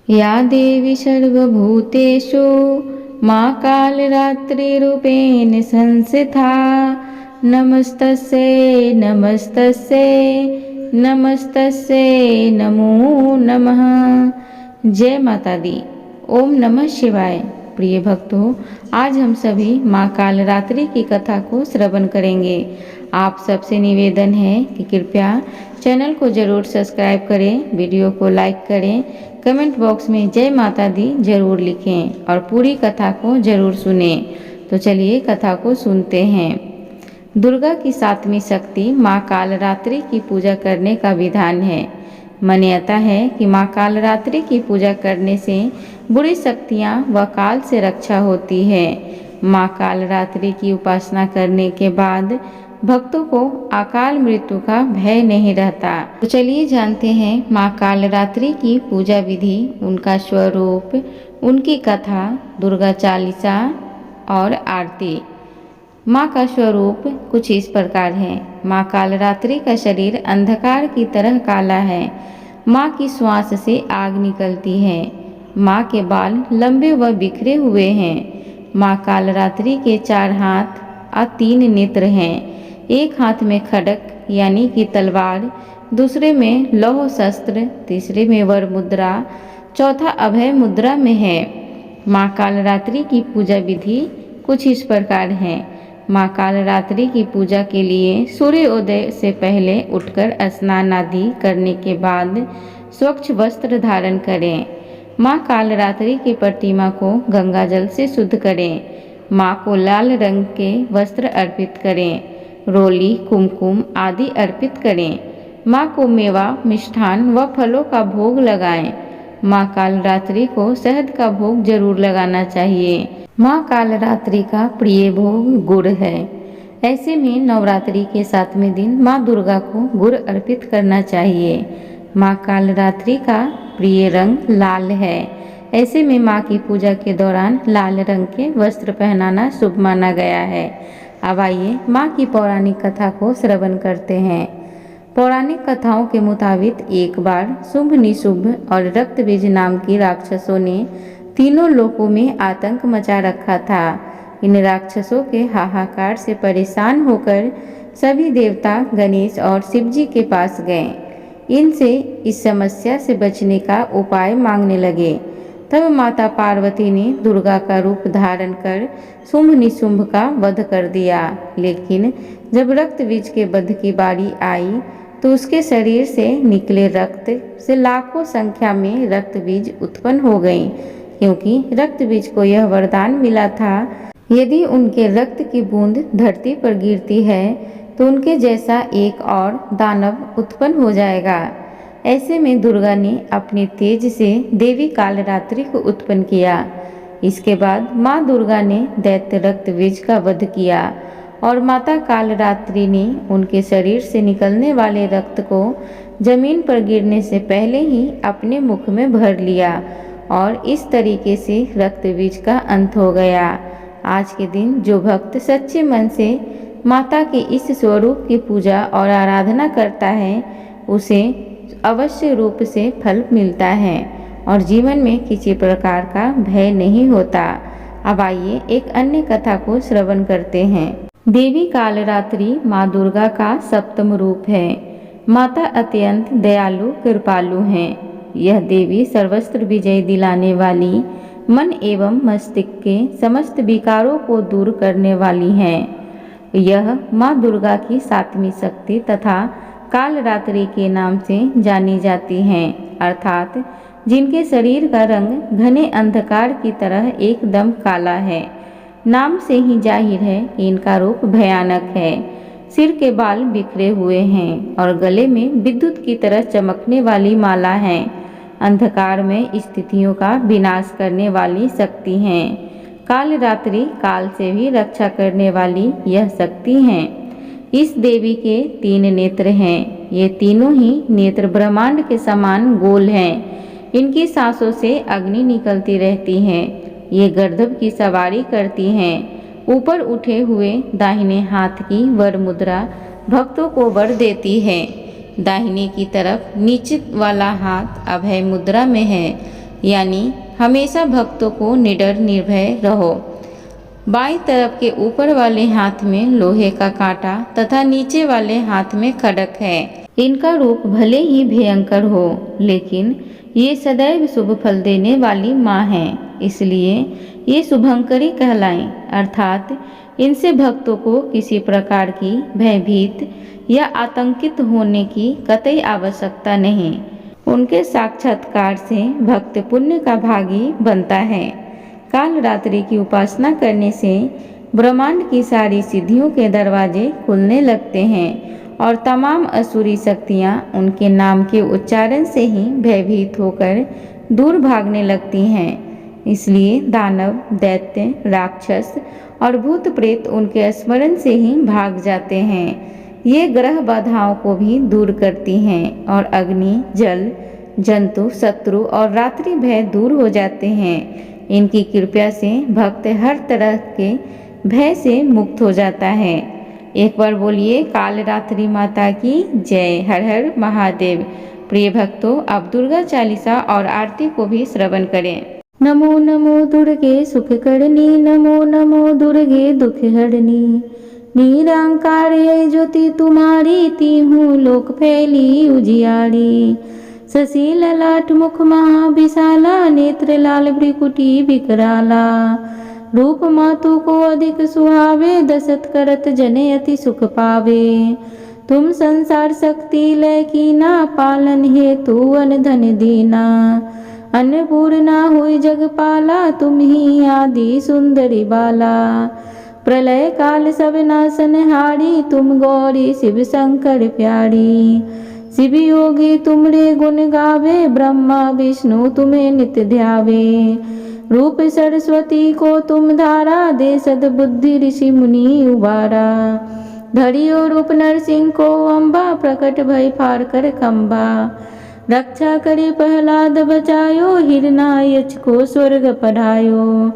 या देवी सर्वभूतेषु मां कालरात्रिरूपेण संस्थिता नमस्तस्यै नमस्तस्यै नमस्तस्यै नमो नमः। जय माता दी। ओम नमः शिवाय। प्रिय भक्तों, आज हम सभी माँ कालरात्रि की कथा को श्रवण करेंगे। आप सबसे निवेदन है कि कृपया चैनल को जरूर सब्सक्राइब करें, वीडियो को लाइक करें, कमेंट बॉक्स में जय माता दी जरूर लिखें और पूरी कथा को जरूर सुनें। तो चलिए कथा को सुनते हैं। दुर्गा की सातवीं शक्ति माँ कालरात्रि की पूजा करने का विधान है। मान्यता है कि माँ कालरात्रि की पूजा करने से बुरी शक्तियाँ व काल से रक्षा होती है। माँ कालरात्रि की उपासना करने के बाद भक्तों को अकाल मृत्यु का भय नहीं रहता। तो चलिए जानते हैं माँ कालरात्रि की पूजा विधि, उनका स्वरूप, उनकी कथा, दुर्गा चालीसा और आरती। माँ का स्वरूप कुछ इस प्रकार है। माँ कालरात्रि का शरीर अंधकार की तरह काला है। माँ की श्वास से आग निकलती है। माँ के बाल लंबे व बिखरे हुए हैं। माँ कालरात्रि के 4 हाथ और 3 नेत्र हैं। एक हाथ में खड्ग यानी कि तलवार, दूसरे में लौह शस्त्र, तीसरे में वर मुद्रा, चौथा अभय मुद्रा में है। माँ कालरात्रि की पूजा विधि कुछ इस प्रकार है। माँ कालरात्रि की पूजा के लिए सूर्योदय से पहले उठकर स्नान आदि करने के बाद स्वच्छ वस्त्र धारण करें। माँ कालरात्रि की प्रतिमा को गंगा जल से शुद्ध करें। माँ को लाल रंग के वस्त्र अर्पित करें। रोली, कुमकुम आदि अर्पित करें। माँ को मेवा, मिष्ठान व फलों का भोग लगाएं। माँ कालरात्रि को शहद का भोग जरूर लगाना चाहिए। माँ कालरात्रि का प्रिय भोग गुड़ है। ऐसे में नवरात्रि के 7वें दिन माँ दुर्गा को गुड़ अर्पित करना चाहिए। माँ कालरात्रि का प्रिय रंग लाल है। ऐसे में माँ की पूजा के दौरान लाल रंग के वस्त्र पहनाना शुभ माना गया है। अब आइए माँ की पौराणिक कथा को श्रवण करते हैं। पौराणिक कथाओं के मुताबिक एक बार शुंभ, निशुंभ और रक्तबीज नाम की राक्षसों ने तीनों लोकों में आतंक मचा रखा था। इन राक्षसों के हाहाकार से परेशान होकर सभी देवता गणेश और शिव जी के पास गए। इनसे इस समस्या से बचने का उपाय मांगने लगे। तब माता पार्वती ने दुर्गा का रूप धारण कर शुंभ निशुंभ का वध कर दिया। लेकिन जब रक्तबीज के वध की बारी आई तो उसके शरीर से निकले रक्त से लाखों संख्या में रक्तबीज उत्पन्न हो गईं, क्योंकि रक्तबीज को यह वरदान मिला था, यदि उनके रक्त की बूंद धरती पर गिरती है तो उनके जैसा एक और दानव उत्पन्न हो जाएगा। ऐसे में दुर्गा ने अपने तेज से देवी कालरात्रि को उत्पन्न किया। इसके बाद माँ दुर्गा ने दैत्य रक्तबीज का वध किया और माता कालरात्रि ने उनके शरीर से निकलने वाले रक्त को जमीन पर गिरने से पहले ही अपने मुख में भर लिया और इस तरीके से रक्तबीज का अंत हो गया। आज के दिन जो भक्त सच्चे मन से माता के इस स्वरूप की पूजा और आराधना करता है, उसे अवश्य रूप से फल मिलता है और जीवन में किसी प्रकार का भय नहीं होता। अब आइए एक अन्य कथा को श्रवण करते हैं। देवी कालरात्रि माँ दुर्गा का 7वां रूप है। माता अत्यंत दयालु कृपालु हैं। यह देवी सर्वस्त्र विजय दिलाने वाली, मन एवं मस्तिष्क के समस्त विकारों को दूर करने वाली हैं। यह माँ दुर्गा की 7वीं शक्ति तथा कालरात्रि के नाम से जानी जाती हैं, अर्थात जिनके शरीर का रंग घने अंधकार की तरह एकदम काला है। नाम से ही जाहिर है कि इनका रूप भयानक है। सिर के बाल बिखरे हुए हैं और गले में विद्युत की तरह चमकने वाली माला है। अंधकार में स्थितियों का विनाश करने वाली शक्ति हैं। कालरात्रि काल से भी रक्षा करने वाली यह शक्ति हैं। इस देवी के 3 नेत्र हैं। ये तीनों ही नेत्र ब्रह्मांड के समान गोल हैं। इनकी सांसों से अग्नि निकलती रहती है। ये गर्दभ की सवारी करती हैं। ऊपर उठे हुए दाहिने हाथ की वर मुद्रा भक्तों को वर देती है। दाहिने की तरफ नीचे वाला हाथ अभय मुद्रा में है। यानी हमेशा भक्तों को निडर निर्भय रहो। बाईं तरफ के ऊपर वाले हाथ में लोहे का कांटा तथा नीचे वाले हाथ में खड्ग है। इनका रूप भले ही भयंकर हो, लेकिन ये सदैव शुभ फल देने वाली माँ हैं, इसलिए ये शुभंकरी कहलाएं। अर्थात इनसे भक्तों को किसी प्रकार की भयभीत या आतंकित होने की कतई आवश्यकता नहीं। उनके साक्षात्कार से भक्त पुण्य का भागी बनता है। काल रात्रि की उपासना करने से ब्रह्मांड की सारी सिद्धियों के दरवाजे खुलने लगते हैं और तमाम असुरी शक्तियाँ उनके नाम के उच्चारण से ही भयभीत होकर दूर भागने लगती हैं। इसलिए दानव, दैत्य, राक्षस और भूत प्रेत उनके स्मरण से ही भाग जाते हैं। ये ग्रह बाधाओं को भी दूर करती हैं और अग्नि, जल, जंतु, शत्रु और रात्रि भय दूर हो जाते हैं। इनकी कृपा से भक्त हर तरह के भय से मुक्त हो जाता है। एक बार बोलिए काल रात्रि माता की जय। हर हर महादेव। प्रिय भक्तों, आप दुर्गा चालीसा और आरती को भी श्रवण करें। नमो नमो दुर्गे सुख करनी, नमो नमो दुर्गे दुख हरनी, निरंकार है ज्योति तुम्हारी, तीहूं लोक फैली उजियारी। शशि ललाट मुख महाविशाला, नेत्र लाल भ्रिकुटी विकराला। रूप मातु को अधिक सुहावे, दशत करत जने अति सुख पावे। तुम संसार शक्ति लय कीना, पालन हेतु अन धन दीना। अन्नपूर्णा हुई जगपाला, तुम ही आदि सुंदरी बाला। प्रलय काल सब नाशन हारी, तुम गौरी शिव शंकर प्यारी। शिव योगी तुमरे गुण गावे, ब्रह्मा विष्णु तुम्हें नित्य ध्यावे। रूप सरस्वती को तुम धारा, दे सद्बुद्धि ऋषि मुनि उबारा। धरियो रूप नरसिंह को अम्बा, प्रकट भय फार कर खम्बा। रक्षा करे प्रहलाद बचायो, हिरणायक्ष को स्वर्ग पढ़ायो।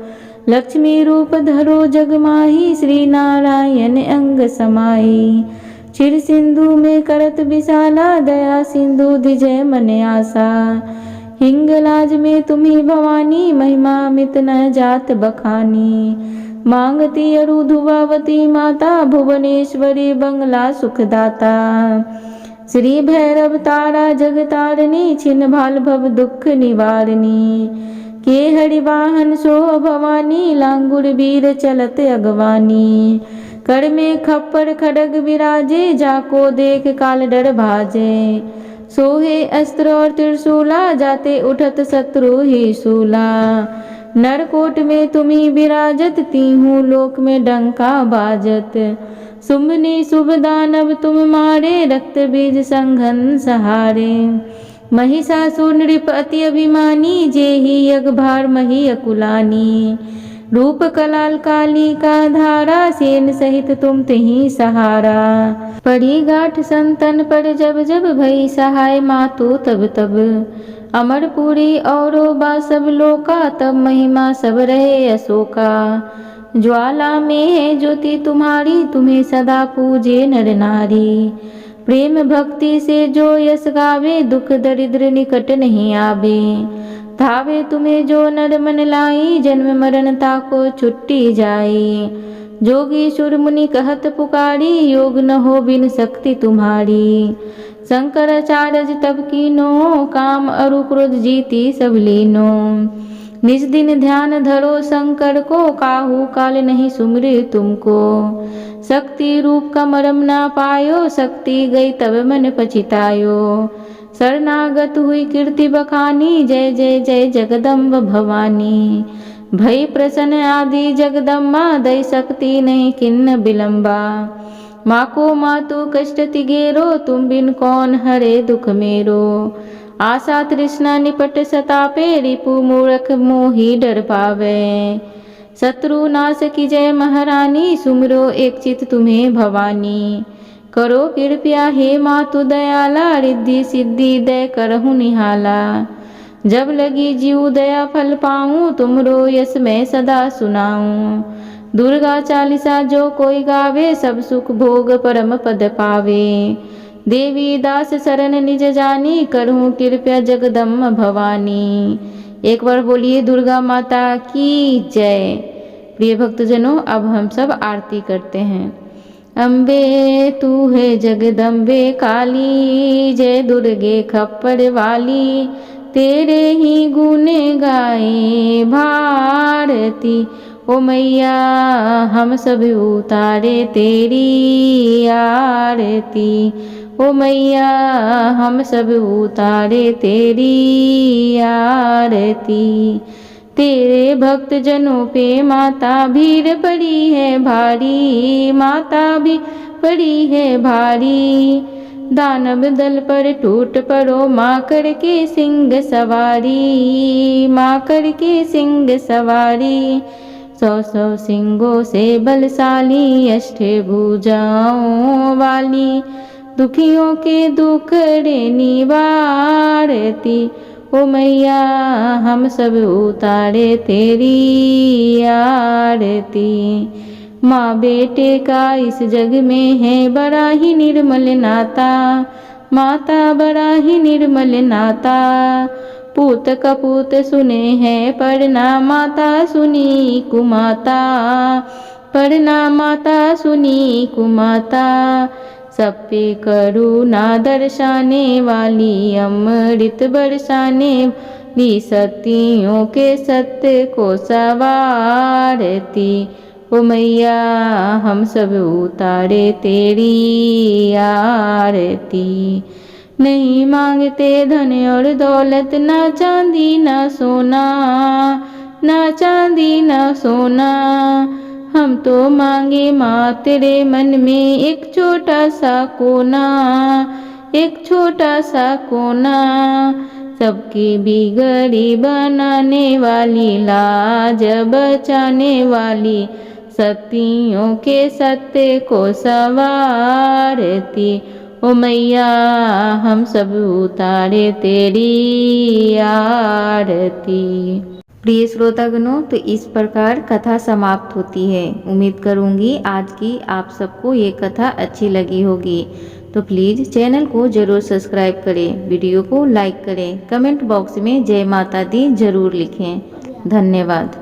लक्ष्मी रूप धरो जग माही, श्री नारायण अंग समाई। क्षीर सिंधु में करत विशाला, दया सिंधु धिजय मन आशा। हिंगलाज में तुम्ही भवानी, महिमा मित न जात बखानी। मांगती अरु धुवावती माता, भुवनेश्वरी बंगला सुखदाता। श्री भैरव तारा जगतारिणी, छिन्न भाल भव दुख निवारिणी। के हरिवाहन सो भवानी, लांगुर वीर चलत अगवानी। कर में खप्पर खड्ग विराजे, जाको देख काल डर भाजे। सोहे अस्त्र और त्रिशूला, जाते उठत शत्रु ही शूला। नरकोट में तुम्ही विराजत, तीहूं लोक में डंका बाजत। सुमनी शुभ दानव तुम मारे, रक्त बीज संघन सहारे। महिषासुर नृप अति अभिमानी, जेहि यज्ञ भार मही अकुलानी। रूप कलाल काली का धारा, सेन सहित तुम तेहि सहारा। पड़ी गाठ संतन पर जब जब, भई सहाय मातु तब तब। अमरपुरी औरो बा सब लोका, तब महिमा सब रहे अशोका। ज्वाला में है ज्योति तुम्हारी, तुम्हें सदा पूजे नर नारी। प्रेम भक्ति से जो यश गावे, दुख दरिद्र निकट नहीं आवे। धावे तुम्हें जो नर मन लाई, जन्म मरण ताको छुट्टी जाई। जोगी सुर मुनि कहत पुकारी, योग न हो बिन शक्ति तुम्हारी। शंकराचार्य तब कीनो, काम अरु क्रोध जीती सब लीनो। निज दिन ध्यान धरो शंकर को, काहू काल नहीं सुमरे तुमको। शक्ति रूप का मरम ना पायो, शक्ति गई तब मन पछितायो। शरणागत हुई कीर्ति बखानी, जय जय जय जगदम्ब भवानी। भई प्रसन्न आदि जगदम्बा, दई शक्ति नहीं किन्न विलंबा। माँ को मातु कष्ट तिगेरो, तुम बिन कौन हरे दुख मेरो। आशा तृष्णा निपट सतापे, रिपु मूर्ख मोहि डर पावे। शत्रु नाश की जय महारानी, सुमरो एक चित तुम्हें भवानी। करो कृपया हे मातु दयाला, रिद्धि सिद्धि दय करहु निहाला। जब लगी जीव दया फल पाऊँ, तुमरो यश मैं सदा सुनाऊँ। दुर्गा चालीसा जो कोई गावे, सब सुख भोग परम पद पावे। देवी दास शरण निज जानी, करहूँ कृपया जगदम्ब भवानी। एक बार बोलिए दुर्गा माता की जय। प्रिय भक्तजनों, अब हम सब आरती करते हैं। अम्बे तू है जगदम्बे काली, जय दुर्गे खप्पर वाली, तेरे ही गुण गाए भारती। ओ मैया हम सब उतारे तेरी आरती, ओ मैया हम सब उतारे तेरी आरती। तेरे भक्त जनों पे माता भीड़ पड़ी है भारी, माता भी पड़ी है भारी। दानव दल पर टूट पड़ो, माँ करके सिंह सवारी, माँ करके सिंह सवारी। 100 सिंगों से बलशाली, अष्टभुजाओं वाली, दुखियों के दुखड़े निवारती। ओ मैया हम सब उतारे तेरी आरती। माँ बेटे का इस जग में है बड़ा ही निर्मल नाता, माता बड़ा ही निर्मल नाता। पूत कपूत सुने हैं पढ़ना, माता सुनी कुमाता, पढ़ना माता सुनी कुमाता। सब पे करुणा दर्शाने वाली, अमृत बरसाने वाली, सतियों के सत्य को सवारती। ओ मैया हम सब उतारे तेरी आरती। नहीं मांगते धन और दौलत, ना चांदी ना सोना, ना चांदी ना सोना। हम तो मांगे माँ तेरे मन में एक छोटा सा कोना, एक छोटा सा कोना। सबकी बिगड़ी बनाने वाली, लाज बचाने वाली, सतियों के सत्य को सवारती। ओ मैया हम सब उतारे तेरी आरती। प्रिय श्रोतागणों, तो इस प्रकार कथा समाप्त होती है। उम्मीद करूंगी आज की आप सबको ये कथा अच्छी लगी होगी। तो प्लीज़ चैनल को ज़रूर सब्सक्राइब करें, वीडियो को लाइक करें, कमेंट बॉक्स में जय माता दी जरूर लिखें। धन्यवाद।